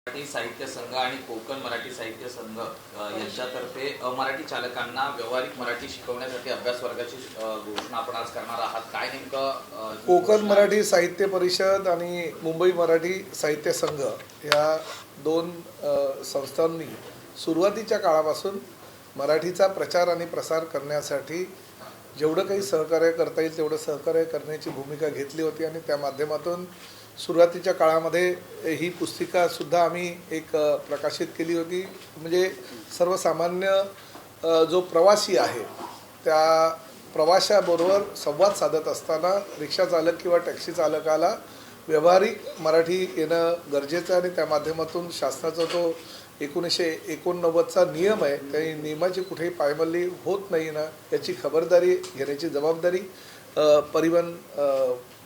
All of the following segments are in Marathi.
मराठी साहित्य संघ आणि कोकण मराठी साहित्य संघ यांच्यातर्फे मराठी चालकांना व्यावहारिक मराठी शिकवण्यासाठी अभ्यास वर्गाची घोषणा आपण आज करणार आहात. काय नेमकं कोकण मराठी साहित्य परिषद आणि मुंबई मराठी साहित्य संघ या दोन संस्थांनी सुरुवातीच्या काळापासून मराठीचा प्रचार आणि प्रसार करण्यासाठी जेवढं काही सहकार्य करता येईल तेवढं सहकार्य करण्याची भूमिका घेतली होती आणि त्या माध्यमातून सुरुवातीच्या काळामध्ये ही पुस्तिकासुद्धा आम्ही एक प्रकाशित केली होती. म्हणजे सर्वसामान्य जो प्रवासी आहे त्या प्रवाशाबरोबर संवाद साधत असताना रिक्षा चालक किंवा टॅक्सी चालकाला व्यावहारिक मराठी येणं गरजेचं आहे आणि त्या माध्यमातून शासनाचा तो 1989चा नियम आहे त्या नियमाची कुठेही पायमल्ली होत नाही ना याची खबरदारी घेण्याची जबाबदारी परिवहन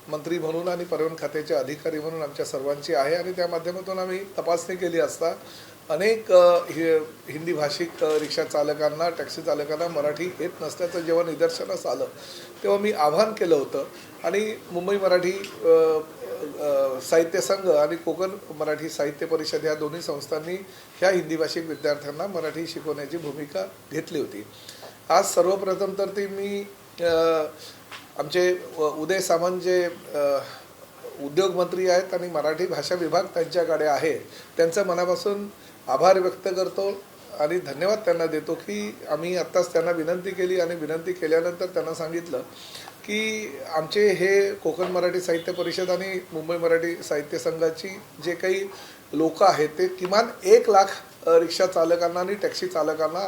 मंत्री म्हणून आणि परिवहन खात्याचे अधिकारी म्हणून आमच्या सर्वांची आहे. आणि त्या माध्यमातून आम्ही तपासणी केली असता अनेक हिंदी भाषिक रिक्षा चालकांना टॅक्सी चालकांना मराठी येत नसल्याचं जेव्हा निदर्शनास आलं तेव्हा मी आवाहन केलं होतं आणि मुंबई मराठी साहित्य संघ आणि कोकण मराठी साहित्य परिषद या दोन्ही संस्थांनी ह्या हिंदी भाषिक विद्यार्थ्यांना मराठी शिकवण्याची भूमिका घेतली होती. आज सर्वप्रथम तर ती मी आमचे उदय सामंत जे उद्योग मंत्री आहेत आणि मराठी भाषा विभाग त्यांच्याकडे आहे त्यांचं मनापासून आभार व्यक्त करतो आणि धन्यवाद त्यांना देतो की आम्ही आत्ताच त्यांना विनंती केली आणि विनंती केल्यानंतर त्यांना सांगितलं की आमचे हे कोकण मराठी साहित्य परिषद आणि मुंबई मराठी साहित्य संघाची जे काही लोक आहेत ते किमान 1 लाख रिक्षा चालकांना आणि टॅक्सी चालकांना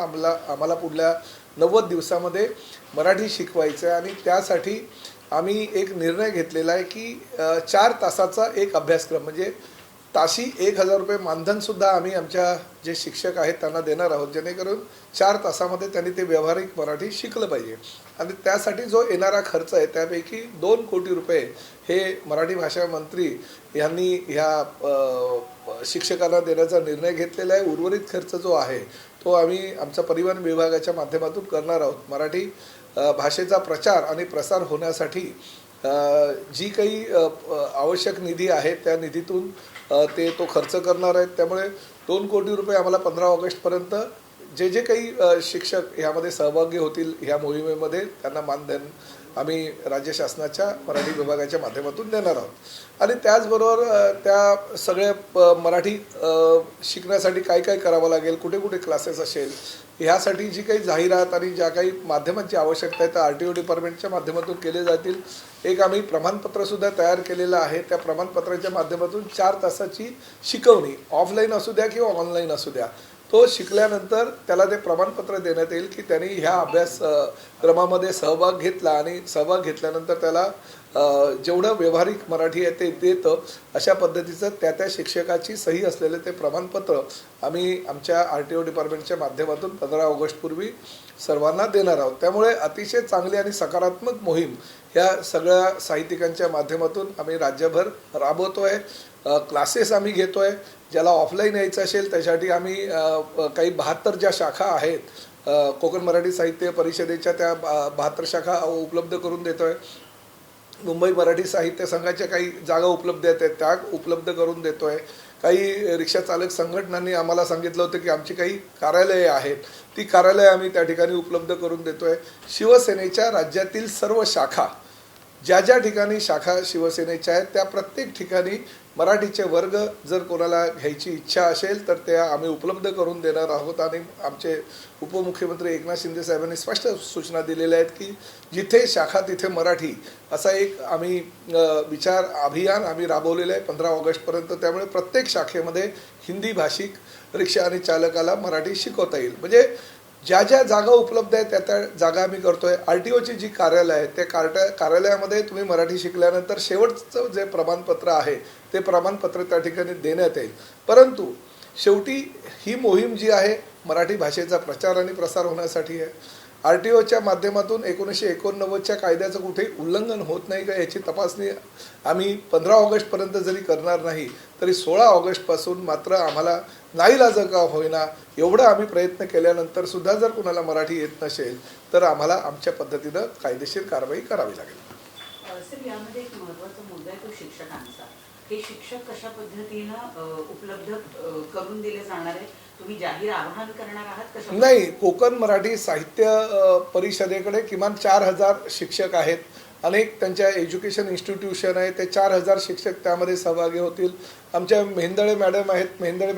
आम्हाला पुढल्या 90 दिवसामध्ये मराठी शिकवायचं आहे. आणि त्यासाठी आम्ही एक निर्णय घेतलेला आहे की 4 तासाचा एक अभ्यासक्रम म्हणजे ताशी 1000 रुपये मानधनसुद्धा आम्ही आमच्या जे शिक्षक आहेत त्यांना देणार आहोत जेणेकरून 4 तासामध्ये त्यांनी ते व्यावहारिक मराठी शिकलं पाहिजे. आणि त्यासाठी जो येणारा खर्च आहे त्यापैकी 2 कोटी रुपये हे मराठी भाषा मंत्री यांनी ह्या शिक्षकांना देण्याचा निर्णय घेतलेला आहे. उर्वरित खर्च जो आहे तो आम्ही आमच्या परिवहन विभागाच्या माध्यमातून करणार आहोत. मराठी भाषेचा प्रचार आणि प्रसार होण्यासाठी जी काही आवश्यक निधी आहे त्या निधीतून तो खर्च करणार आहेत. त्यामुळे 2 कोटी रुपये आम्हाला 15 ऑगस्टपर्यंत जे काही शिक्षक ह्यामध्ये सहभागी होतील ह्या मोहिमेमध्ये त्यांना मानधन आम्ही राज्य शासनाच्या मराठी विभागाच्या माध्यमातून देणार आहोत. आणि त्याचबरोबर त्या सगळ्या मराठी शिकण्यासाठी काय काय करावं लागेल कुठे कुठे क्लासेस असेल ह्यासाठी जी काही जाहिरात आणि ज्या काही माध्यमांची आवश्यकता आहे त्या RTO डिपार्टमेंटच्या माध्यमातून केले जातील. एक आम्ही प्रमाणपत्रसुद्धा तयार केलेलं आहे. त्या प्रमाणपत्राच्या माध्यमातून 4 तासाची शिकवणी ऑफलाईन असू द्या किंवा ऑनलाईन असू द्या तो शिकल्यानंतर त्याला ते प्रमाणपत्र देण्यात येईल की त्यांनी ह्या अभ्यासक्रमामध्ये सहभाग घेतला आणि सहभाग घेतल्यानंतर त्याला जेवढं व्यावहारिक मराठी आहे ते देतं अशा पद्धतीचं त्या शिक्षकाची सही असलेलं ते प्रमाणपत्र आम्ही आमच्या RTO डिपार्टमेंटच्या माध्यमातून 15 ऑगस्टपूर्वी सर्वांना देणार आहोत. त्यामुळे अतिशय चांगली आणि सकारात्मक मोहीम ह्या सगळ्या साहित्यिकांच्या माध्यमातून आम्ही राज्यभर राबवतो आहे. क्लासेस आम्ही घेतो आहे. ज्याला ऑफलाईन यायचं असेल त्यासाठी आम्ही काही 72 ज्या शाखा आहेत कोकण मराठी साहित्य परिषदेच्या त्या 72 शाखा उपलब्ध करून देतो आहे. मुंबई मराठी साहित्य संघाच्या काही जागा उपलब्ध आहेत त्या उपलब्ध करून देतो आहे. काही रिक्षा चालक संघटनांनी आम्हाला सांगितलं होतं की आमची काही कार्यालये आहेत ती कार्यालये आम्ही त्या ठिकाणी उपलब्ध करून देतो आहे. शिवसेनेच्या राज्यातील सर्व शाखा ज्या ठिकाणी शाखा शिवसेनेच्या आहेत त्या प्रत्येक ठिकाणी मराठीचे वर्ग जर कोणाला घ्यायची इच्छा असेल तर त्या आम्ही उपलब्ध करून देणार आहोत. आणि आमचे उपमुख्यमंत्री एकनाथ शिंदे साहेबांनी स्पष्ट सूचना दिलेल्या आहेत की जिथे शाखा तिथे मराठी असा एक आम्ही विचार अभियान आम्ही राबवलेलं आहे 15 ऑगस्टपर्यंत. त्यामुळे प्रत्येक शाखेमध्ये हिंदी भाषिक रिक्षा आणि चालकाला मराठी शिकवता येईल. म्हणजे ज्या जागा उपलब्ध आहेत त्या जागा आम्ही करतोय. RTOची जी कार्यालय आहे त्या कार्यालयामध्ये तुम्ही मराठी शिकल्यानंतर शेवटचं जे प्रमाणपत्र आहे ते प्रमाणपत्र त्या ठिकाणी देण्यात येईल. परंतु शेवटी ही मोहीम जी आहे मराठी भाषेचा प्रचार आणि प्रसार होण्यासाठी आहे. RTOच्या माध्यमातून 1989च्या कायद्याचं कुठेही उल्लंघन होत नाही का याची तपासणी आम्ही 15 ऑगस्टपर्यंत जरी करणार नाही तरी 16 ऑगस्टपासून मात्र आम्हाला नाईलाज का होईना एवढं आम्ही प्रयत्न केल्यानंतर सुद्धा जर कुणाला मराठी येत नसेल तर आम्हाला आमच्या पद्धतीनं कायदेशीर कारवाई करावी लागेल. सर यामध्ये एक महत्त्वाचा मुद्दा आहे तो शिक्षकांचा. हे शिक्षक कशा पद्धतीनं उपलब्ध करून दिले जाणार आहे? तुम्ही जाहीर आवाहन करणार आहात कशा? नाही, कोकण मराठी साहित्य परिषदेकडे किमान 4000 शिक्षक आहेत. अनेक त्यांच्या एज्युकेशन इन्स्टिट्यूशन आहे, ते 4000 शिक्षक त्यामध्ये सहभागी होतील. आमच्या मेहेंदळे मॅडम आहेत, मेहेंदळे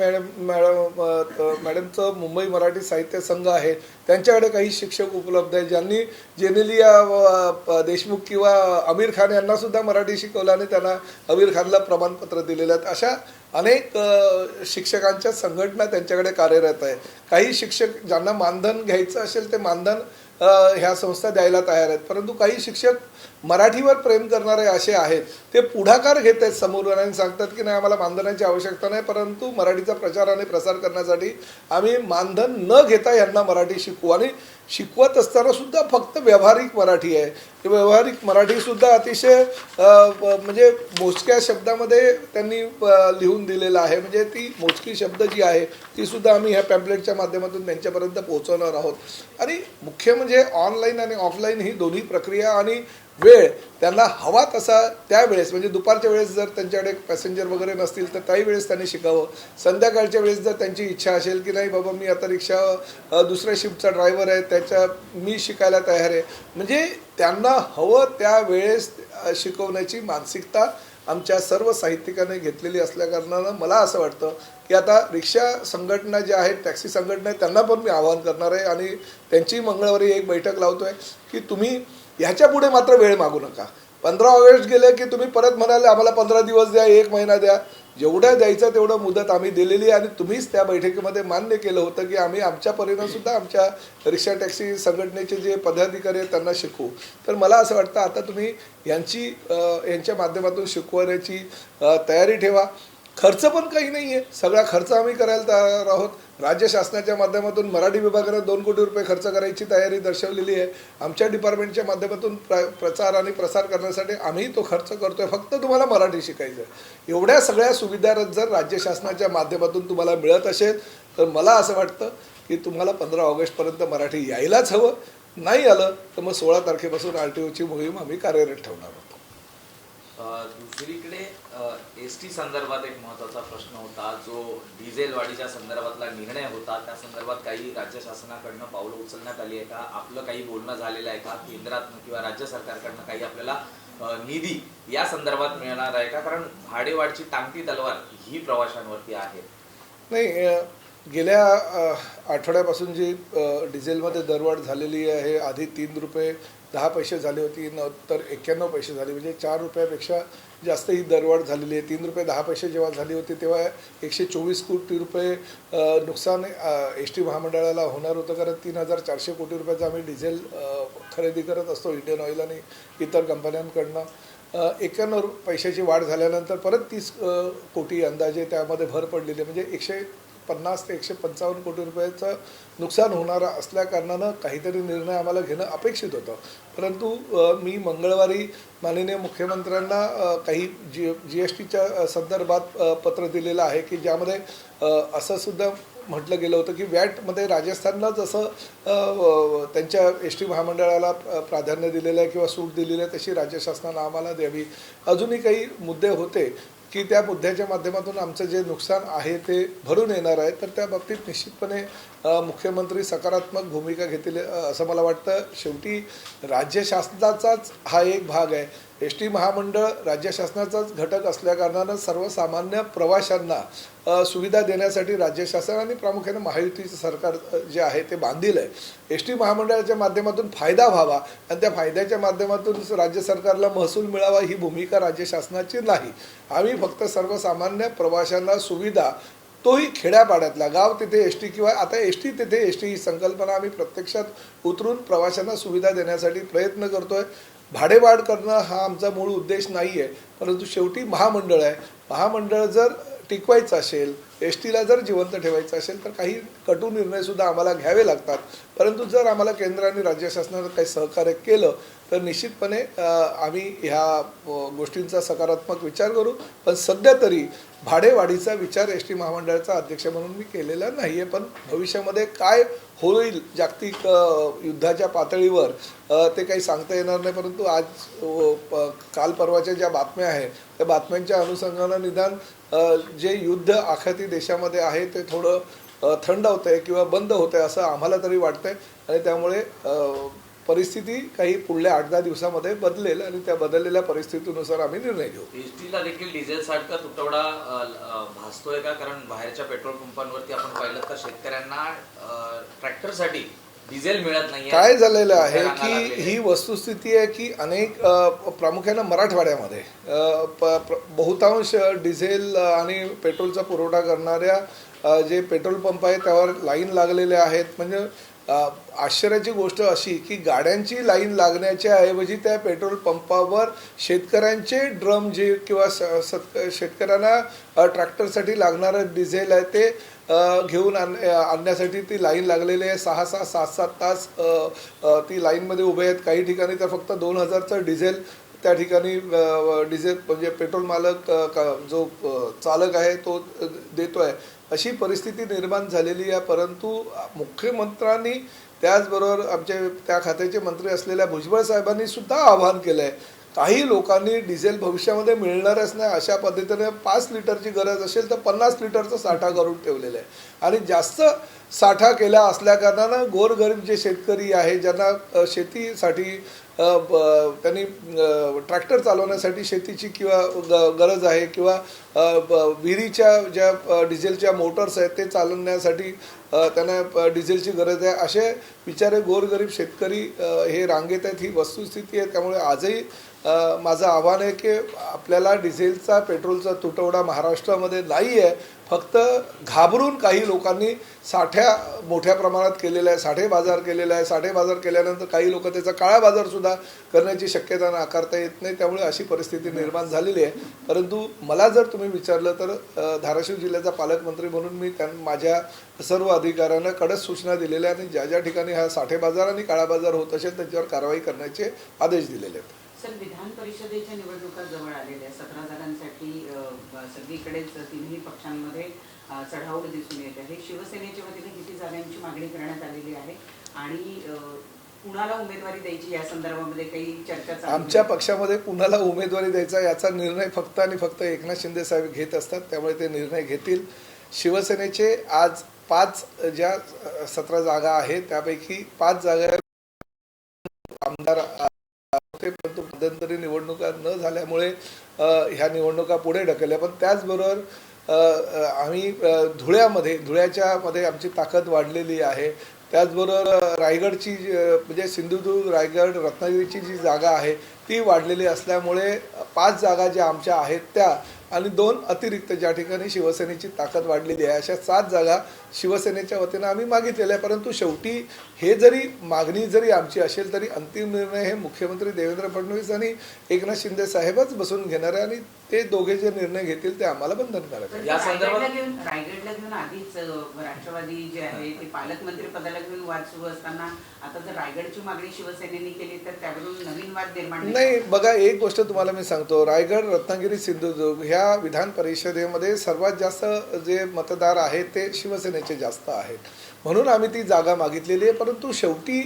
मॅडमचं मुंबई मराठी साहित्य संघ आहे, त्यांच्याकडे काही शिक्षक उपलब्ध आहेत ज्यांनी जेनेलिया देशमुख किंवा आमिर खान यांना सुद्धा मराठी शिकवलं आणि त्यांना आमिर खानला प्रमाणपत्र दिलेलं आहेत. अशा अनेक शिक्षकांच्या संघटना त्यांच्याकडे कार्यरत आहे. काही शिक्षक ज्यांना मानधन घ्यायचं असेल ते मानधन ह्या संस्था द्यायला तयार आहेत, परंतु काही शिक्षक मराठीवर प्रेम करणारे असे आहेत, ते पुढाकार घेत आहेत समोरून आणि सांगतात की नाही, आम्हाला मानधनाची आवश्यकता नाही, परंतु मराठीचा प्रचार आणि प्रसार करण्यासाठी आम्ही मानधन न घेता यांना मराठी शिकवू. आणि शिकवत असताना सुद्धा फक्त व्यावहारिक मराठी आहे. व्यावहारिक मराठीसुद्धा अतिशय म्हणजे मोजक्या शब्दामध्ये त्यांनी लिहून दिलेलं आहे. म्हणजे ती मोजकी शब्द जी आहे ती सुद्धा आम्ही ह्या पॅम्पलेटच्या माध्यमातून त्यांच्यापर्यंत पोहोचवणार आहोत. आणि मुख्य म्हणजे ऑनलाईन आणि ऑफलाईन ही दोन्ही प्रक्रिया आणि वेळ त्यांना हवा तसा त्यावेळेस, म्हणजे दुपारच्या वेळेस जर त्यांच्याकडे पॅसेंजर वगैरे नसतील तर त्याही वेळेस त्यांनी शिकावं. संध्याकाळच्या वेळेस जर त्यांची इच्छा असेल की नाही बाबा, मी आता रिक्षा दुसऱ्या शिफ्टचा ड्रायव्हर आहे, मी शिकायला तयार आहे, म्हणजे त्यांना हवं त्यावेळेस शिकवण्याची मानसिकता आमच्या सर्व साहित्यिकांनी घेतलेली असल्याकारणानं मला असं वाटतं की आता रिक्षा संघटना ज्या आहेत, टॅक्सी संघटना आहेत, त्यांना पण मी आवाहन करणार आहे आणि त्यांची मंगळवारी एक बैठक लावतो आहे की तुम्ही ह्याच्या पुढे मात्र वेळ मागू नका. 15 ऑगस्ट गेले की तुम्ही परत म्हणाले आम्हाला 15 दिवस द्या, 1 महिना द्या. जेवढं द्यायचं तेवढं मुदत आम्ही दिलेली आहे. आणि तुम्हीच त्या बैठकीमध्ये मान्य केलं होतं की आम्ही आमच्या परीनं सुद्धा आमच्या रिक्षा टॅक्सी संघटनेचे जे पदाधिकारी आहेत त्यांना शिकवू. तर मला असं वाटतं आता तुम्ही यांच्या माध्यमातून शिकवण्याची तयारी ठेवा. खर्च पण काही नाही आहे, सगळा खर्च आम्ही करायला तयार आहोत. राज्य शासनाच्या माध्यमातून मराठी विभागाने 2 कोटी रुपये खर्च करायची तयारी दर्शवलेली आहे. आमच्या डिपार्टमेंटच्या माध्यमातून प्रचार आणि प्रसार करण्यासाठी आम्ही तो खर्च करतो आहे. फक्त तुम्हाला मराठी शिकायचं आहे. एवढ्या सगळ्या सुविधा जर राज्य शासनाच्या माध्यमातून तुम्हाला मिळत असेल तर मला असं वाटतं की तुम्हाला 15 ऑगस्टपर्यंत मराठी यायलाच हवं. नाही आलं तर मग 16 तारखेपासून RTOची मोहीम आम्ही कार्यरत ठेवणार आहोत. दुसरीकडे ST संदर्भात एक महत्त्वाचा प्रश्न होता, जो डिझेल वाढीच्या संदर्भातला निर्णय होता. त्या संदर्भात काही राज्य शासनाकडनं पावलं उचलण्यात आली आहे का? आपलं काही बोलणं झालेलं आहे का? केंद्रातनं किंवा राज्य सरकारकडनं काही आपल्याला निधी या संदर्भात मिळणार आहे का? कारण भाडेवाढची टांगती तलवार ही प्रवाशांवरती आहे. नाही, गेल्या आठवड्यापासून जी डिझेलमध्ये दरवाढ झालेली आहे, आधी 3 रुपये 10 पैसे झाली होती, नंतर 91 पैसे झाली, म्हणजे 4 रुपयापेक्षा जास्त ही दरवाढ झालेली आहे. 3 रुपये 10 पैसे जेव्हा झाली होती तेव्हा 124 कोटी रुपये नुकसान ST महामंडळाला होणार होतं, कारण 3400 कोटी रुपयाचं आम्ही डिझेल खरेदी करत असतो इंडियन ऑइल आणि इतर कंपन्यांकडनं. 91 पैशाची वाढ झाल्यानंतर परत 30 कोटी अंदाजे त्यामध्ये भर पडलेली आहे. म्हणजे 150 ते 155 कोटी रुपयाचं नुकसान होणार असल्याकारणानं काहीतरी निर्णय आम्हाला घेणं अपेक्षित होतं. परंतु मी मंगळवारी माननीय मुख्यमंत्र्यांना काही GSTच्या संदर्भात पत्र दिलेलं आहे की ज्यामध्ये असं सुद्धा म्हटलं गेलं होतं की वॅटमध्ये राजस्थानला जसं त्यांच्या ST महामंडळाला प्राधान्य दिलेलं आहे किंवा सूट दिलेली आहे तशी राज्य शासनानं आम्हाला द्यावी. अजूनही काही मुद्दे होते की त्या मुद्द्याच्या माध्यमातून आमचं जे नुकसान आहे ते भरून येणार आहे. तर त्या बाबतीत निश्चितपणे मुख्यमंत्री सकारात्मक भूमिका घेतील असं मला वाटतं. शेवटी राज्य शासनाचाच हा एक भाग आहे. ST महामंडळ राज्य शासनाचाच घटक असल्याकारणानं सर्वसामान्य प्रवाशांना सुविधा देण्यासाठी राज्य शासन आणि प्रामुख्याने महायुतीचं सरकार जे आहे ते बांधील आहे. ST महामंडळाच्या माध्यमातून फायदा व्हावा आणि त्या फायद्याच्या माध्यमातून राज्य सरकारला महसूल मिळावा ही भूमिका राज्य शासनाची नाही. आम्ही फक्त सर्वसामान्य प्रवाशांना सुविधा, तोही खेड्यापाड्यातला, गाव तिथे ST किंवा आता ST तिथे ST ही संकल्पना आम्ही प्रत्यक्षात उतरून प्रवाशांना सुविधा देण्यासाठी प्रयत्न करतोय. भाडेवाढ करणं हा आमचा मूळ उद्देश नाही आहे, परंतु शेवटी महामंडळ आहे. महामंडळ जर टिकवायचं असेल, एस टीला जर जिवंत ठेवायचं असेल तर काही कटू निर्णयसुद्धा आम्हाला घ्यावे लागतात. परंतु जर आम्हाला केंद्र आणि राज्य शासनानं काही सहकार्य केलं तर निश्चितपणे आम्ही ह्या गोष्टींचा सकारात्मक विचार करू. पण सध्या तरी भाडेवाढीचा विचार एस टी महामंडळाचा अध्यक्ष म्हणून मी केलेला नाही आहे. पण भविष्यामध्ये काय होईल जागतिक युद्धाच्या पातळीवर ते काही सांगता येणार नाही. परंतु आज काल परवाच्या ज्या बातम्या आहेत त्या बातम्यांच्या अनुषंगानं निदान जे युद्ध आखाती देशामध्ये आहे ते थोडं थंड होतं आहे किंवा बंद होतं आहे असं आम्हाला तरी वाटतं आहे. आणि त्यामुळे परिस्थिती काही पुढल्या 8-10 दिवसामध्ये बदलेल आणि त्या बदललेल्या परिस्थितीनुसार आम्ही निर्णय घेऊ. एसटीला देखील डिझेल साठा तुटवडा भासतोय का? कारण बाहेरच्या पेट्रोल पंपांवरती आपण पाहिलं तर शेतकऱ्यांना ट्रॅक्टरसाठी डिझेल मिळत नाहीये. काय झालेलं आहे की ही वस्तुस्थिती आहे की अनेक प्रामुख्यानं मराठवाड्यामध्ये बहुतांश डिझेल आणि पेट्रोलचा पुरवठा करणाऱ्या जे पेट्रोल पंप आहेत त्यावर लाईन लागलेले आहेत. म्हणजे आश्चर्याची गोष्ट अशी की गाड्यांची लाईन लागण्याच्या ऐवजी त्या पेट्रोल पंपावर शेतकऱ्यांचे ड्रम जे किंवा शेतकऱ्यांना ट्रॅक्टरसाठी लागणारं डिझेल आहे ते घेऊन आणण्यासाठी ती लाईन लागलेली आहे. 6-6, 7-7 तास ती लाईनमध्ये उभे आहेत. काही ठिकाणी तर फक्त 2000चं डिझेल त्या ठिकाणी डिझेल म्हणजे पेट्रोल मालक जो चालक आहे तो देतो आहे. अशी परिस्थिती निर्माण झालेली आहे. परंतु मुख्यमंत्र्यांनी त्याचबरोबर आमचे त्या खात्याचे मंत्री असलेल्या भुजबळ साहेबांनी सुद्धा आवाहन केलं आहे काही लोकांनी डिझेल भविष्यामध्ये मिळणारच नाही अशा पद्धतीने 5 लिटरची गरज असेल तर 50 लिटरचा साठा करून ठेवलेला आहे. आणि जास्त साठा केला असल्याकारणानं गोरगरीब जे शेतकरी आहे ज्यांना शेतीसाठी त्यांनी ट्रॅक्टर चालवण्यासाठी शेतीची किंवा गरज आहे किंवा विहिरीच्या ज्या डिझेलच्या मोटर्स आहेत ते चालवण्यासाठी त्यांना डिझेलची गरज आहे असे बिचारे गोरगरीब शेतकरी हे रांगेत आहेत. ही वस्तुस्थिती आहे. त्यामुळे आजही माझं आव्हान आहे की आपल्याला डिझेलचा पेट्रोलचा तुटवडा महाराष्ट्रामध्ये नाही आहे. फक्त घाबरून काही लोकांनी साठ्या मोठ्या प्रमाणात केलेला आहे. साठे बाजार केलेला आहे. साठे बाजार केल्यानंतर काही लोक त्याचा काळा बाजारसुद्धा करण्याची शक्यता नाकारता येत नाही. त्यामुळे अशी परिस्थिती निर्माण झालेली आहे. परंतु मला जर तुम्ही विचारलं तर धाराशिव जिल्ह्याचा पालकमंत्री म्हणून मी माझ्या सर्व अधिकाऱ्यांना कडक सूचना दिलेल्या आणि ज्या ज्या ठिकाणी हा साठे बाजार आणि काळा बाजार होत असेल त्याच्यावर कारवाई करण्याचे आदेश दिलेले आहेत. सर, विधान परिषदेच्या निवडणुका जवळ आलेल्या 17 जागांसाठी सगळीकडेच तिन्ही पक्षांमध्ये चढाओढ दिसून येत आहे. शिवसेनेच्या वतीने किती जागांची मागणी करण्यात आलेली आहे आणि कुणाला उमेदवारी द्यायची या संदर्भामध्ये काही चर्चा चालू आहे? आमच्या पक्षामध्ये कुणाला उमेदवारी द्यायचा याचा निर्णय फक्त आणि फक्त एकनाथ शिंदे साहेब घेत असतात. त्यामुळे ते निर्णय घेतील. शिवसेनेचे आज 5 ज्या 17 जागा आहेत त्यापैकी 5 जागा आमदार परंतु मध्यंतरी निवडणुका न झाल्यामुळे ह्या निवडणुका पुढे ढकलल्या. पण त्याचबरोबर आम्ही धुळ्याच्या मध्ये आमची ताकद वाढलेली आहे. त्याचबरोबर रायगडची म्हणजे सिंधुदुर्ग रायगड रत्नागिरीची जी जागा आहे ती वाढलेली असल्यामुळे 5 जागा ज्या आमच्या आहेत त्या आणि 2 अतिरिक्त ज्या ठिकाणी शिवसेनेची ताकद वाढलेली आहे अशा 7 जागा शिवसेनेच्या वतीनं आम्ही मागितलेल्या आहे. परंतु शेवटी हे जरी मागणी जरी आमची असेल तरी अंतिम निर्णय हे मुख्यमंत्री देवेंद्र फडणवीस आणि एकनाथ शिंदे साहेबच बसून घेणार आहे आणि ते दोघे जे निर्णय घेतील ते आम्हाला बंधनकारक आहे. या संदर्भात रायगडला घेऊन आधीच राष्ट्रवादी जे आहे ते पालकमंत्री पदाला घेऊन वाद सुरू असताना आता जर रायगडची मागणी शिवसेनेने केली तर त्यावरून नवीन वाद निर्माण नाही. बघा एक गोष्ट तुम्हाला मी सांगतो. रायगड रत्नागिरी सिंधुदुर्ग ह्या विधान परिषदेमध्ये सर्वात जास्त जे मतदार आहेत ते शिवसेनेचे जास्त आहेत म्हणून आम्ही ती जागा मागितलेली आहे. परंतु शेवटी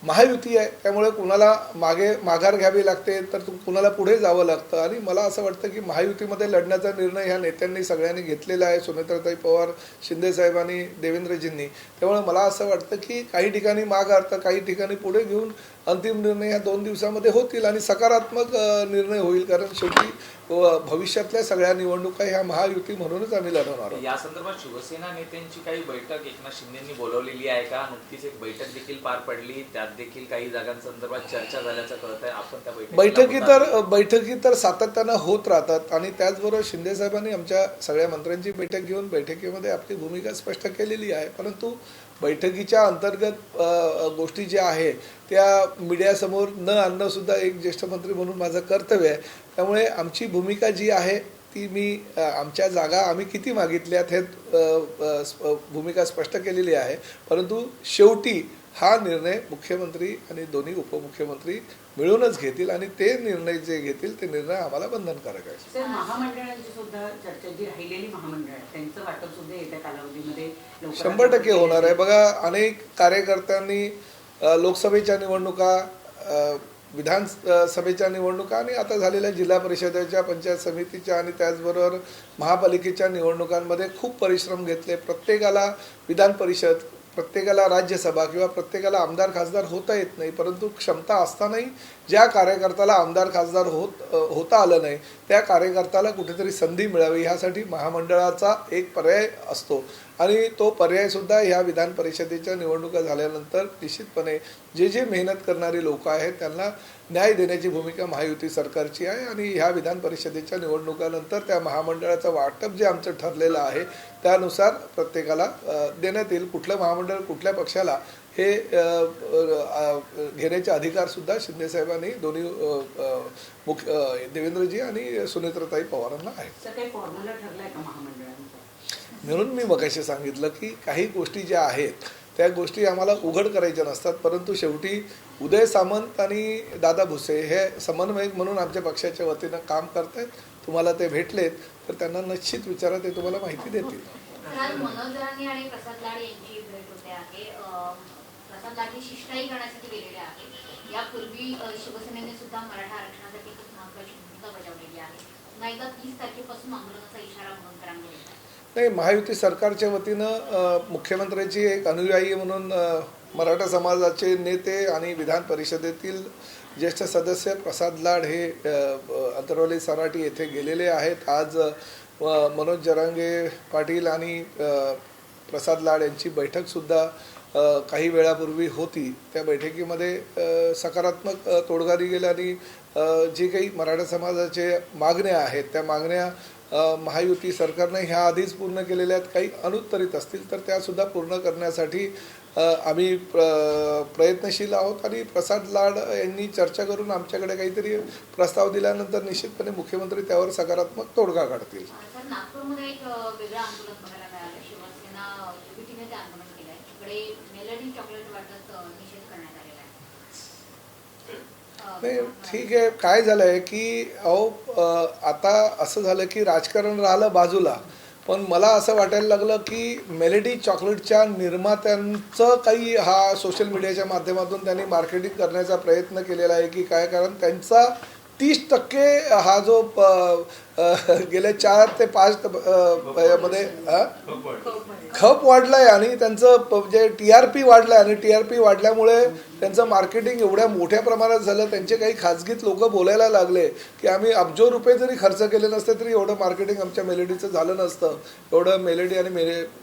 महायुती आहे त्यामुळे कुणाला माघार घ्यावी लागते तर कुणाला पुढे जावं लागतं आणि मला असं वाटतं की महायुतीमध्ये लढण्याचा निर्णय ह्या नेत्यांनी सगळ्यांनी घेतलेला आहे. सुनेत्राताई पवार, शिंदेसाहेब आणि देवेंद्रजींनी. त्यामुळे मला असं वाटतं की काही ठिकाणी माघार तर काही ठिकाणी पुढे घेऊन अंतिम निर्णय ह्या 2 दिवसामध्ये होतील आणि सकारात्मक निर्णय होईल. कारण शेवटी भविष्यातल्या सगळ्या निवडणुका ह्या महायुती म्हणूनच आम्ही लढवणार आहोत. या संदर्भात शिवसेना नेत्यांची काही बैठक एकनाथ शिंदेंनी बोलवलेली आहे का? नुकतीच एक बैठक देखील पार पडली. त्यात देखील काही जागांसंदर्भात चर्चा झाल्याचं कळत आहे. आपण त्या बैठकी तर सातत्यानं होत राहतात आणि त्याचबरोबर शिंदे साहेबांनी आमच्या सगळ्या मंत्र्यांची बैठक घेऊन बैठकीमध्ये आपली भूमिका स्पष्ट केलेली आहे. परंतु बैठकीच्या अंतर्गत गोष्टी ज्या आहे त्या मीडियासमोर न आणणं सुद्धा एक ज्येष्ठ मंत्री म्हणून माझं कर्तव्य आहे. त्यामुळे आमची भूमिका जी आहे ती मी आमच्या जागा आम्ही किती मागितल्यात हे भूमिका स्पष्ट केलेली आहे. परंतु शेवटी हा निर्णय मुख्यमंत्री आणि दोन्ही उपमुख्यमंत्री मिळूनच घेतील आणि ते निर्णय जे घेतील ते निर्णय आम्हाला बंधनकारक आहे. सर, महामंडळांची सुद्धा चर्चा जी राहिलेली महामंडळ आहे त्यांचं वाटप सुद्धा येत्या कालावधीमध्ये 100% होणार आहे. बघा, अनेक कार्यकर्त्यांनी लोकसभेच्या निवडणुका, विधानसभेच्या निवडणुका आणि आता झालेल्या जिल्हा परिषदेच्या, पंचायत समितीच्या आणि त्याचबरोबर महापालिकेच्या निवडणुकांमध्ये खूप परिश्रम घेतले. प्रत्येकाला विधान परिषद, प्रत्येकाला राज्यसभा किंवा प्रत्येकाला आमदार खासदार होता येत नाही. परंतु क्षमता असतानाही ज्या कार्यकर्त्याला आमदार खासदार होता आलं नाही त्या कार्यकर्त्याला कुठेतरी संधी मिळावी ह्यासाठी महामंडळाचा एक पर्याय असतो आणि तो पर्यायसुद्धा ह्या विधान परिषदेच्या निवडणुका झाल्यानंतर निश्चितपणे जे मेहनत करणारी लोक आहेत त्यांना न्याय देण्याची भूमिका महायुती सरकारची आहे आणि ह्या विधान परिषदेच्या निवडणुकानंतर त्या महामंडळाचं वाटप जे आमचं ठरलेलं आहे त्यानुसार प्रत्येकाला देण्यात येईल. कुठलं महामंडळ कुठल्या पक्षाला हे घेण्याचे अधिकारसुद्धा शिंदेसाहेबांनी दोन्ही देवेंद्रजी आणि सुनेत्रताई पवारांना आहे. म्हणून मी मगाशी सांगितलं की काही गोष्टी ज्या आहेत त्या गोष्टी आम्हाला उघड करायच्या नसतात. परंतु शेवटी उदय सामंत आणि दादा भुसे हे समन्वयक म्हणून आमच्या पक्षाच्या वतीनं काम करतायत. तुम्हाला ते भेटलेत तर त्यांना निश्चित विचारा, ते तुम्हाला माहिती देतील. मनोज जरांगे आणि प्रसाद लाड यांची भेट होते आहे. प्रसाद लाड शिष्टाई करण्यासाठी गेलेले आहेत. यापूर्वी शिवसेनेने सुद्धा मराठा आरक्षणासाठी खूप महत्त्वाची भूमिका बजावलेली आहे. पुन्हा एकदा 30 तारखेपासून आंदोलनाचा इशारा मनोजरांगे देत आहे. नाही, महायुती सरकारच्या वतीनं मुख्यमंत्र्यांची एक अनुयायी म्हणून मराठा समाजाचे नेते आणि विधान परिषदेतील ज्येष्ठ सदस्य प्रसाद लाड हे अंतरवली सराटी येथे गेलेले आहेत. आज मनोज जरांगे पाटील आणि प्रसाद लाड यांची बैठकसुद्धा काही वेळापूर्वी होती. त्या बैठकीमध्ये सकारात्मक तोडगा गेला आणि जे काही मराठा समाजाचे मागण्या आहेत त्या मागण्या महायुती सरकारने ह्या आधीच पूर्ण केलेल्या आहेत. काही अनुत्तरित असतील तर त्यासुद्धा पूर्ण करण्यासाठी आम्ही प्रयत्नशील आहोत आणि प्रसाद लाड यांनी चर्चा करून आमच्याकडे काहीतरी प्रस्ताव दिल्यानंतर निश्चितपणे मुख्यमंत्री त्यावर सकारात्मक तोडगा काढतील. सर, नागपूरमध्ये एक वेगळं आंदोलन बघायला मिळालं. शिवसेना युतीने ते आंदोलन केलं आहे. तिकडे मेलडी चॉकलेट वाटत निषेध करण्यात आलेला आहे. नाही, ठीक आहे. काय झालं आहे की आता असं झालं की राजकारण राहिलं बाजूला, पण मला असं वाटायला लागलं की मेलेडी चॉकलेटच्या निर्मात्यांचं काही हा सोशल मीडियाच्या माध्यमातून त्यांनी मार्केटिंग करण्याचा प्रयत्न केलेला आहे की काय, कारण त्यांचा 30% हा जो गेल्या 4 ते 5 मध्ये खप वाढलाय आणि त्यांचं जे TRP वाढलंय आणि TRP वाढल्यामुळे त्यांचं मार्केटिंग एवढ्या मोठ्या प्रमाणात झालं. त्यांचे काही खाजगीत लोक बोलायला लागले की आम्ही अब्जो रुपये जरी खर्च केले नसते तरी एवढं मार्केटिंग आमच्या मेलेडीचं झालं नसतं. एवढं मेलेडी आणि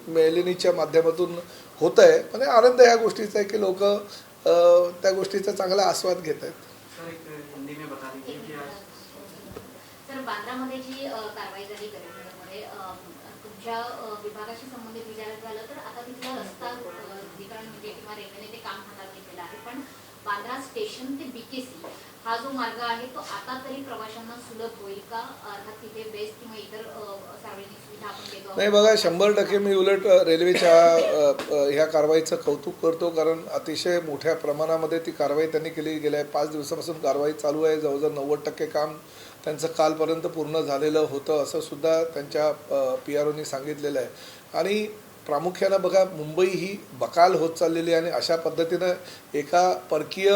मेलेनीच्या माध्यमातून होत आहे. म्हणजे आनंद ह्या गोष्टीचा आहे की लोक त्या गोष्टीचा चांगला आस्वाद घेत आहेत. सर, बांद्रामध्ये जी कारवाई झाली गैरव्यवहारामध्ये तुमच्या विभागाशी संबंधित विचारायचं झालं तर आता तिथला रस्ता रुंदीकरण म्हणजे किंवा रेल्वेने ते काम हातात घेतलेलं आहे. पण बांद्रा स्टेशन ते BKC हा जो मार्ग आहे तो आता तरी प्रवाशांना सुलभ होईल का? अर्थात तिथे बेस्ट किंवा इतर सार्वजनिक सुविधा आपण देतो. नाही, बघा, 100% मी उलट रेल्वेच्या ह्या कारवाईचं कौतुक करतो. कारण अतिशय मोठ्या प्रमाणामध्ये ती कारवाई त्यांनी केली. गेल्या 5 दिवसापासून कारवाई चालू आहे. जवळजवळ 90% काम त्यांचं कालपर्यंत पूर्ण झालेलं होतं असं सुद्धा त्यांच्या PROनी सांगितलेलं आहे. आणि प्रामुख्यानं बघा, मुंबई ही बकाल होत चाललेली आहे आणि अशा पद्धतीनं एका परकीय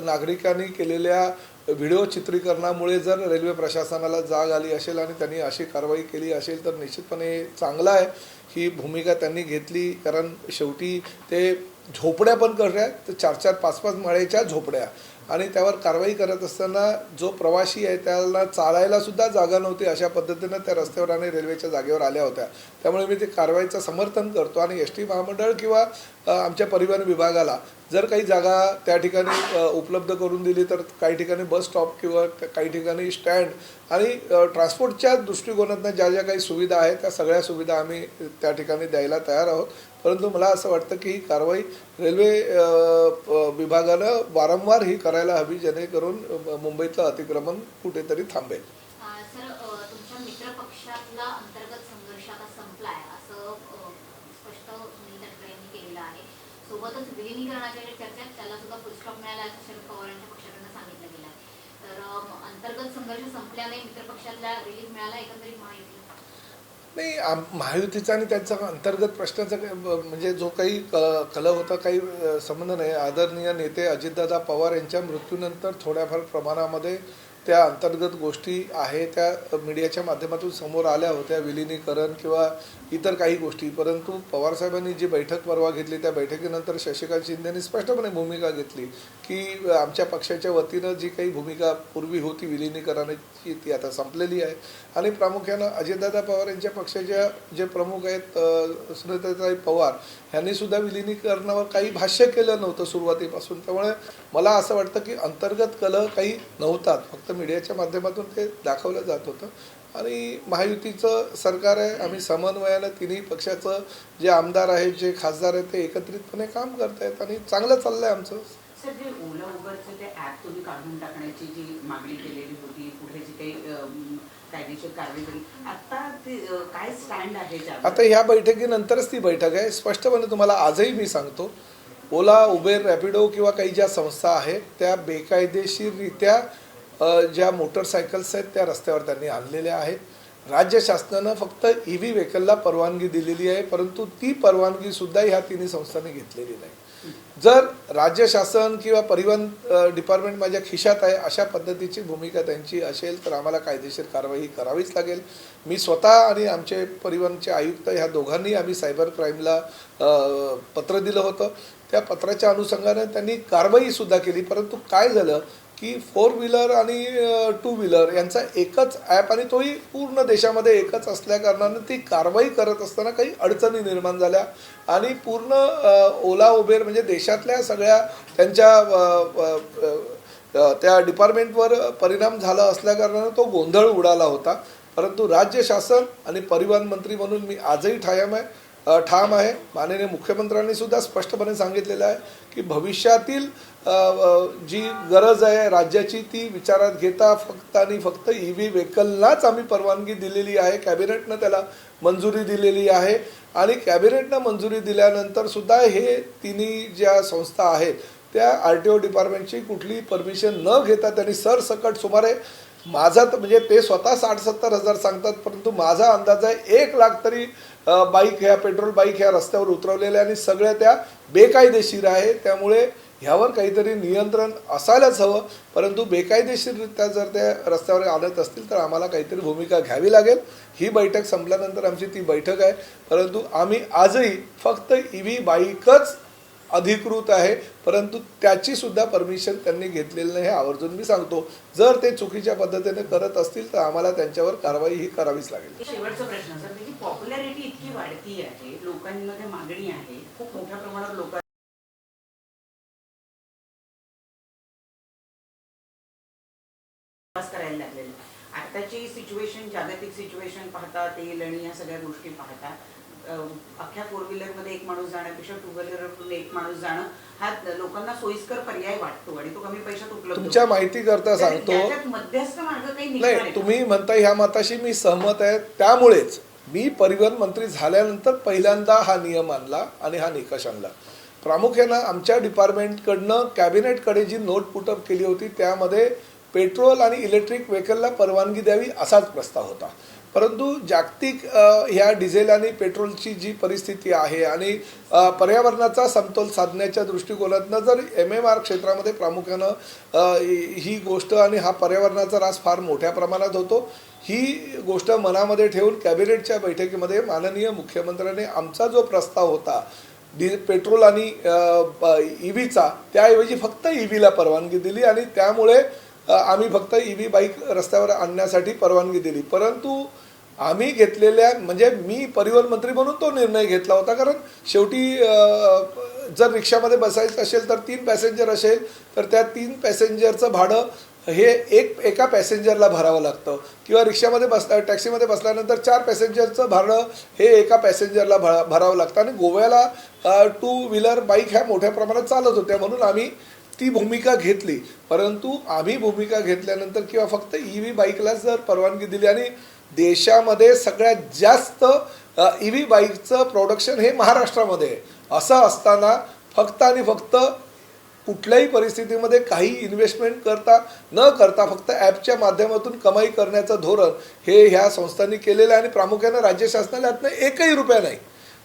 नागरिकांनी केलेल्या व्हिडिओ चित्रीकरणामुळे जर रेल्वे प्रशासनाला जाग आली असेल आणि त्यांनी अशी कारवाई केली असेल तर निश्चितपणे चांगलं आहे. ही भूमिका त्यांनी घेतली. कारण शेवटी ते झोपड्या पण करत आहेत, तर 4-4, 5-5 माळ्याच्या झोपड्या, आणि त्यावर कारवाई करत असताना जो प्रवासी आहे त्याला चालायला सुद्धा जागा नव्हती. अशा पद्धतीनं त्या रस्त्यावर आणि रेल्वेच्या जागेवर आल्या होत्या. त्यामुळे मी ते कारवाईचं समर्थन करतो आणि ST महामंडळ किंवा आमच्या परिवहन विभागाला जर काही जागा त्या ठिकाणी उपलब्ध करून दिली तर काही ठिकाणी बस स्टॉप किंवा काही ठिकाणी स्टँड आणि ट्रान्सपोर्टच्या दृष्टिकोनातून ज्या ज्या काही सुविधा आहेत त्या सगळ्या सुविधा आम्ही त्या ठिकाणी द्यायला तयार आहोत. परंतु मला असं वाटतं की ही कारवाई रेल्वे विभागानं वारंवार ही करायला हवी जेणेकरून मुंबईतलं अतिक्रमण कुठेतरी थांबेल. सर, तुमच्या मित्रपक्ष सोबतच विलिनीकरणाच्या ज्या चर्चा आहेत त्याला सुद्धा फुलस्टॉप मिळाला असं शरद पवार यांच्या पक्षाकडनं सांगितलं गेलं आहे. तर अंतर्गत संघर्ष संपल्याने मित्रपक्षातला रिलीफ मिळाला एकंदरीत महायुतीला. नाही, महायुतीचा आणि त्यांचा अंतर्गत प्रश्नाचा म्हणजे जो काही कल होता काही संबंध नाही. आदरणीय नेते अजितदादा पवार यांच्या मृत्यूनंतर थोड्याफार प्रमाणामध्ये त्या अंतर्गत गोष्टी आहे त्या मीडियाच्या माध्यमातून समोर आल्या होत्या, विलिनीकरण किंवा इतर काही गोष्टी. परंतु पवारसाहेबांनी जी बैठक परवा घेतली त्या बैठकीनंतर शशिकांत शिंदेंनी स्पष्टपणे भूमिका घेतली की आमच्या पक्षाच्या वतीनं जी काही भूमिका पूर्वी होती विलिनीकरणाची ती आता संपलेली आहे. आणि प्रामुख्यानं अजितदादा पवार यांच्या पक्षाच्या जे प्रमुख आहेत सुनीताताई पवार यांनी सुद्धा विलिनीकरणावर काही भाष्य केलं नव्हतं सुरुवातीपासून. त्यामुळे मला असं वाटतं की अंतर्गत कलह काही नव्हतात, फक्त मीडियाच्या माध्यमातून ते दाखवलं जात होतं. आणि महायुतीचं सरकार आहे, आम्ही समन्वयानं तिन्ही पक्षाचं जे आमदार आहेत जे खासदार आहेत ते एकत्रितपणे काम करत आहेत आणि चांगलं चाललं आहे आमचं. सर, जे ओला उबरचं ते ॲप तुम्ही काढून टाकण्याची जी मागणी केलेली होती, पुढे जी काही कायदेशीर कारवाई केली, आता ते काय स्टँड आहे त्यावर? आता ह्या बैठकीनंतरच ती बैठक आहे. स्पष्टपणे तुम्हाला आजही मी सांगतो, ओला, उबेर, रॅपिडो किंवा काही ज्या संस्था आहेत त्या बेकायदेशीररित्या ज्या मोटरसायकल्स आहेत त्या रस्त्यावर त्यांनी आणलेल्या आहेत. राज्य शासनानं फक्त EV व्हेकलला परवानगी दिलेली आहे, परंतु ती परवानगीसुद्धा ह्या तिन्ही संस्थांनी घेतलेली नाही. जर राज्य शासन किंवा परिवहन डिपार्टमेंट माझ्या खिशात आहे अशा पद्धतीची भूमिका त्यांची असेल तर आम्हाला कायदेशीर कारवाई करावीच लागेल. मी स्वतः आणि आमचे परिवहनचे आयुक्त ह्या दोघांनी आम्ही सायबर क्राईमला पत्र दिलं होतं. त्या पत्राच्या अनुषंगाने त्यांनी कारवाईसुद्धा केली. परंतु काय झालं की 4 व्हीलर आणि 2 व्हीलर यांचा एकच ॲप आणि तोही पूर्ण देशामध्ये एकच असल्याकारणानं ती कारवाई करत असताना काही अडचणी निर्माण झाल्या आणि पूर्ण ओला उबेर म्हणजे देशातल्या सगळ्या त्यांच्या त्या डिपार्टमेंटवर परिणाम झाला असल्याकारणानं तो गोंधळ उडाला होता. परंतु राज्य शासन आणि परिवहन मंत्री म्हणून मी आजही ठाम आहे. माननीय मुख्यमंत्र्यांनी सुद्धा स्पष्टपणे सांगितलेलं आहे की भविष्यातील जी गरज आहे राज्याची ती विचारात घेता फक्त आणि फक्त EV व्हेकललाच आम्ही परवानगी दिलेली आहे. कॅबिनेटनं त्याला मंजुरी दिलेली आहे आणि कॅबिनेटनं मंजुरी दिल्यानंतर सुद्धा हे तिन्ही ज्या संस्था आहेत त्या RTO डिपार्टमेंटची कुठलीही परमिशन न घेता त्यांनी सरसकट सुमारे माझा म्हणजे ते स्वतः 60-70 हजार सांगतात, परंतु माझा अंदाज आहे 1 लाख तरी बाईक ह्या पेट्रोल बाईक ह्या रस्त्यावर उतरवलेल्या आणि सगळ्या त्या बेकायदेशीर आहे. त्यामुळे ह्यावर काहीतरी नियंत्रण असायलाच हवं. परंतु बेकायदेशीररित्या जर त्या रस्त्यावर आणत असतील तर आम्हाला काहीतरी भूमिका घ्यावी लागेल. ही बैठक संपल्यानंतर आमची ती बैठक आहे. परंतु आम्ही आजही फक्त EV बाईकच अधिकृत आहे, परंतु त्याची सुद्धा परमिशन त्यांनी घेतलेली नाही हे आवर्जून मी सांगतो. जर ते चुकीच्या पद्धतीने करत असतील तर आम्हाला त्यांच्यावर कारवाई ही करावीच लागेल. शेवटचा प्रश्न सर, त्याची पॉप्युलॅरिटी इतकी वाढती आहे, लोकांमध्ये मागणी आहे, खूप मोठ्या प्रमाणात लोक करायला लागलेले. आताची सिच्युएशन, जागतिक सिच्युएशन पाहता, तेल आणि या सगळ्या गोष्टी पाहता अख्ख्या 4 व्हीलरमध्ये एक माणूस जाण्यापेक्षा 2 व्हीलरमध्ये एक माणूस जाणं हा लोकांना सोयीस्कर पर्याय वाटतो आणि तो कमी पैशात उपलब्ध. तुमच्या माहिती करता सांगतो, मध्यस्थ मार्ग काही नाही तुम्ही म्हणता ह्या मताशी मी सहमत आहे. त्यामुळेच मी परिवहन मंत्री झाल्यानंतर पहिल्यांदा हा नियम आणला आणि हा निकष आणला. प्रामुख्यानं आमच्या डिपार्टमेंटकडनं कॅबिनेटकडे जी नोट पुटअप केली होती त्यामध्ये पेट्रोल आणि इलेक्ट्रिक व्हेकलला परवानगी द्यावी असाच प्रस्ताव होता. परंतु जागतिक ह्या डिझेल आणि पेट्रोलची जी परिस्थिती आहे आणि पर्यावरणाचा समतोल साधण्याच्या दृष्टिकोनातनं जर MMR क्षेत्रामध्ये प्रामुख्यानं ही गोष्ट आणि हा पर्यावरणाचा ऱ्हास फार मोठ्या प्रमाणात होतो, ही गोष्ट मनामध्ये ठेवून कॅबिनेटच्या बैठकीमध्ये माननीय मुख्यमंत्र्यांनी आमचा जो प्रस्ताव होता पेट्रोल आणि EVचा त्याऐवजी फक्त EVला परवानगी दिली आणि त्यामुळे आम्ही फक्त EV बाईक रस्त्यावर आणण्यासाठी परवानगी दिली. परंतु आम्ही घेतलेल्या म्हणजे मी परिवहन मंत्री म्हणून तो निर्णय घेतला होता, कारण शेवटी जर रिक्षामध्ये बसायचं असेल तर 3 पॅसेंजर असेल तर त्या 3 पॅसेंजरचं भाडं हे एका पॅसेंजरला भरावं लागतं किंवा रिक्षामध्ये टॅक्सीमध्ये बसल्यानंतर 4 पॅसेंजरचं भाडं हे एका पॅसेंजरला भरावं लागतं आणि गोव्याला 2 व्हीलर बाईक ह्या मोठ्या प्रमाणात चालत होत्या म्हणून आम्ही ती भूमिका घेतली. परंतु आम्ही भूमिका घेतल्यानंतर किंवा फक्त EV बाईकला जर परवानगी दिली आणि देशामध्ये सगळ्यात जास्त EV बाईकचं प्रोडक्शन हे महाराष्ट्रामध्ये आहे, असं असताना फक्त आणि फक्त कुठल्याही परिस्थितीमध्ये काही इन्व्हेस्टमेंट न करता फक्त ॲपच्या माध्यमातून कमाई करण्याचं धोरण हे ह्या संस्थांनी केलेलं आहे आणि प्रामुख्यानं राज्य शासनाला यातनं एकही रुपया नाही.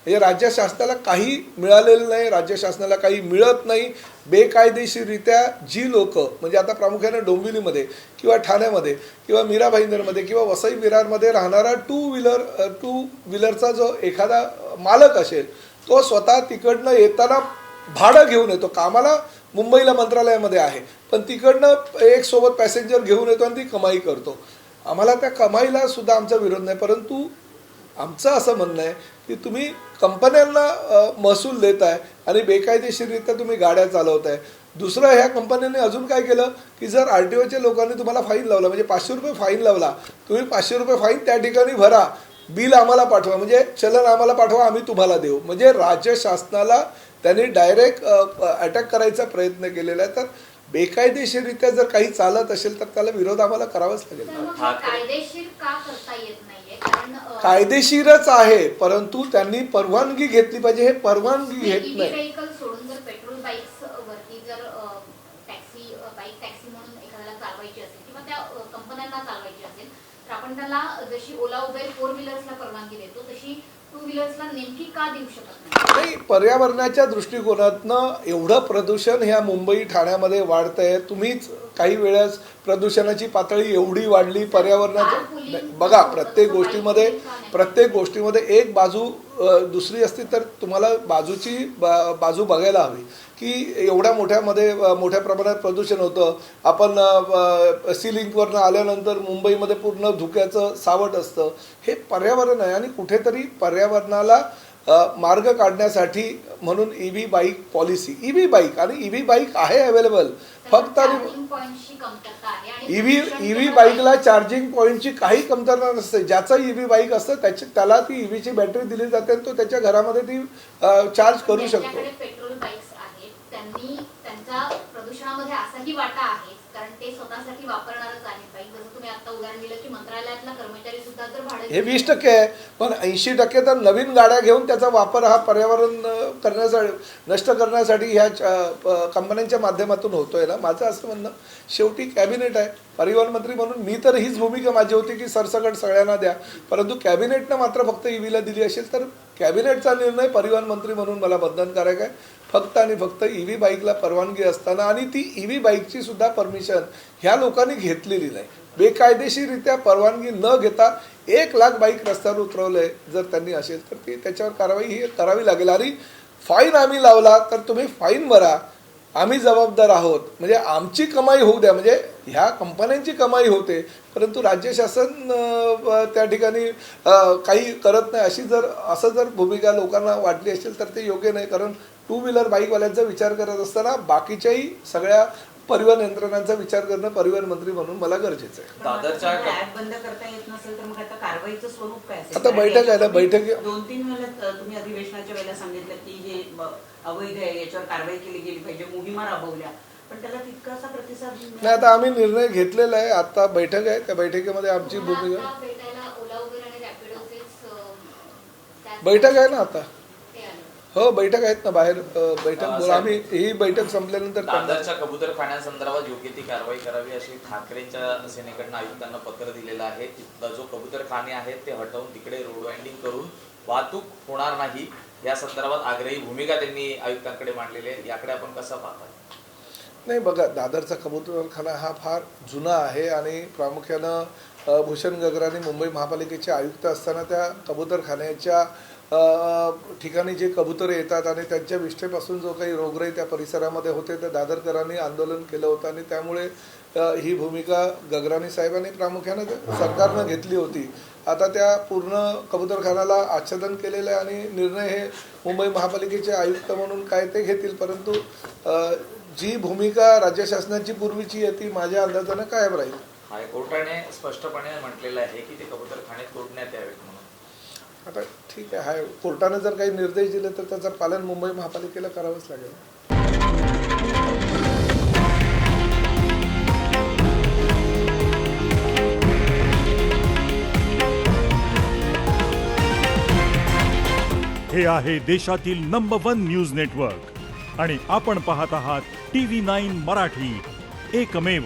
म्हणजे राज्य शासनाला काही मिळालेलं नाही, राज्य शासनाला काही मिळत नाही. बेकायदेशीररित्या जी लोक म्हणजे आता प्रामुख्याने डोंबिवलीमध्ये किंवा ठाण्यामध्ये किंवा मीरा भाईंदरमध्ये किंवा वसई विरारमध्ये राहणारा टू व्हीलरचा जो एखादा मालक असेल तो स्वतः तिकडनं येताना भाडं घेऊन येतो. कामाला मुंबईला मंत्रालयामध्ये आहे पण तिकडनं एक सोबत पॅसेंजर घेऊन येतो आणि ती कमाई करतो. आम्हाला त्या कमाईला सुद्धा आमचा विरोध नाही, परंतु आमचं असं म्हणणं आहे की तुम्ही कंपन्यांना महसूल देताय आणि बेकायदेशीररित्या तुम्ही गाड्या चालवताय. दुसरं ह्या कंपन्यांनी अजून काय केलं की जर RTOच्या लोकांनी तुम्हाला फाईन लावला म्हणजे 500 रुपये फाईन लावला, तुम्ही 500 रुपये फाईन त्या ठिकाणी भरा, बिल आम्हाला पाठवा म्हणजे चलन आम्हाला पाठवा, आम्ही तुम्हाला देऊ. म्हणजे राज्य शासनाला त्यांनी डायरेक्ट अटॅक करायचा प्रयत्न केलेला आहे. तर बेकायदेशीररित्या जर काही चालत असेल तर त्याला विरोध आम्हाला करावाच लागेल. कायदेशीर का करता येत नाहीये? कारण कायदेशीरच आहे परंतु त्यांनी परवानगी घेतली पाहिजे. हे परवानगी घेत नाही. व्हेकल सोडून जर पेट्रोल बाईक्स वरती जर बाईक टॅक्सी म्हणून एखाद्याला चालवायची असेल किंवा त्या कंपन्यांना चालवायची असेल तर आपण त्याला जशी ओला उबेर 4 व्हीलर्सला परवानगी देतो तशी 2 व्हीलर्सला नेमकी का देऊ शकत नाही. पर्यावरणाच्या दृष्टिकोनातनं एवढं प्रदूषण ह्या मुंबई ठाण्यामध्ये वाढतंय. तुम्हीच काही वेळेस प्रदूषणाची पातळी एवढी वाढली पर्यावरणाच्या बघा प्रत्येक गोष्टीमध्ये एक बाजू दुसरी असती तर तुम्हाला बाजू बघायला हवी की एवढ्या मोठ्या प्रमाणात प्रदूषण होतं. आपण सी लिंकवरनं आल्यानंतर मुंबईमध्ये पूर्ण धुक्याचं सावट असतं. हे पर्यावरण आहे आणि कुठेतरी पर्यावरणाला मार्ग काढण्यासाठी म्हणून EV bike policy, EV bike आणि EV बाईक आहे अवेलेबल. फक्त EV बाईकला चार्जिंग पॉईंटची काही कमतरता नसते. ज्याचं EV बाईक असतं त्याला ती EVची बॅटरी दिली जाते आणि तो त्याच्या घरामध्ये ती चार्ज करू शकतो. पेट्रोल बाईक्स आहेत त्यांनी त्यांचा प्रदूषणामध्ये असाही वाटा आहे कारण ते स्वतःसाठी वापरणारच आहेत बाईक. जसं तुम्ही आता उदाहरण दिलं की मंत्रालयातला कर्मचारी सुद्धा जर भाडे हे 20% आहे पण 80% तर नवीन गाड्या घेऊन त्याचा वापर हा पर्यावरण नष्ट करण्यासाठी ह्या कंपन्यांच्या माध्यमातून होतोय ना. माझं असं म्हणणं शेवटी कॅबिनेट आहे, परिवहन मंत्री म्हणून मी तर हीच भूमिका माझी होती की सरसकट सगळ्यांना द्या, परंतु कॅबिनेटनं मात्र फक्त EVला दिली असेल तर कॅबिनेटचा निर्णय परिवहन मंत्री म्हणून मला बंधनकारक आहे. फक्त आणि फक्त EV बाईकला परवानगी असताना आणि ती EV बाईकची सुद्धा परमिशन ह्या लोकांनी घेतलेली नाही. बेकायदेशीररित्या परवानगी न घेता 1 लाख बाईक रस्त्यावर उतरवलंय. जर त्यांनी असेल तर ती त्याच्यावर कारवाई ही करावी लागेल आणि फाईन आम्ही लावला तर तुम्ही फाईन भरा, आम्ही जबाबदार आहोत. म्हणजे आमची कमाई होऊ द्या, म्हणजे ह्या कंपन्यांची कमाई होते परंतु राज्य शासन त्या ठिकाणी काही करत नाही. असं जर भूमिका लोकांना वाटली असेल तर ते योग्य नाही. कारण 2 व्हीलर बाईकवाल्यांचा विचार करत असताना बाकीच्याही सगळ्या परिवहन यंत्रणांचा विचार करणं परिवहन मंत्री म्हणून मला गरजेचं आहे. दादरच्या ऍप बंद करता येत नसेल तर मग आता कारवाईचं स्वरूप काय असेल? आता बैठक आहे ना, बैठक 2-3 वेळेला तुम्ही अधिवेशनाच्या वेळेला सांगितलं की हे अवैध आहे याच्यावर कारवाई केली गेली पाहिजे, मोहिमा राबवल्या, पण त्याला तितकासा प्रतिसाद नाही. आता आम्ही निर्णय घेतलेला आहे. आता बैठक आहे, त्या बैठकीमध्ये आमची भूमिका बैठक आहे ना आता. हो बैठक आहेत ना बाहेर बैठक. आम्ही ही बैठक संपल्यानंतर दादरच्या कबूतरखान्यांसंदर्भात योग्य ती कारवाई करावी अशी ठाकरेंच्या सेनेकडनं आयुक्तांना पत्र दिलेलं आहे. तिथला जो कबूतरखाने आहेत ते हटवून तिकडे रोड वाइंडिंग करून वाहतूक होणार नाही या संदर्भात आग्रही भूमिका त्यांनी आयुक्तांकडे मांडलेली आहे. याकडे आपण कसं पाहता? नाही बघा, दादरचा कबूतरखाना हा फार जुना आहे आणि प्रामुख्यानं भूषण गगरानी मुंबई महापालिकेचे आयुक्त असताना त्या कबूतरखान्याच्या ठिकाणी जे कबुतरे येतात आणि त्यांच्या विष्ठेपासून जो काही रोगराई त्या परिसरामध्ये होते त्या दादरकरांनी आंदोलन केलं होतं आणि त्यामुळे ही भूमिका गगरानी साहेबांनी प्रामुख्यानं सरकारनं घेतली होती. आता त्या पूर्ण कबूतरखान्याला आच्छादन केलेलं आहे आणि निर्णय हे मुंबई महापालिकेचे आयुक्त म्हणून काय ते घेतील. परंतु जी भूमिका राज्य शासनाची पूर्वीची आहे ती माझ्या अंदाजानं कायम राहील. हायकोर्टाने स्पष्टपणे म्हटलेलं आहे की ते कबूतरखाने तोडण्यात यावेत म्हणून. आता ठीक आहे, हाय कोर्टाने जर काही निर्देश दिले तर त्याचं पालन मुंबई महापालिकेला करावंच लागेल. हे आहे देशातील नंबर 1 न्यूज नेटवर्क आणि आपण पाहत आहात TV9 मराठी, एकमेव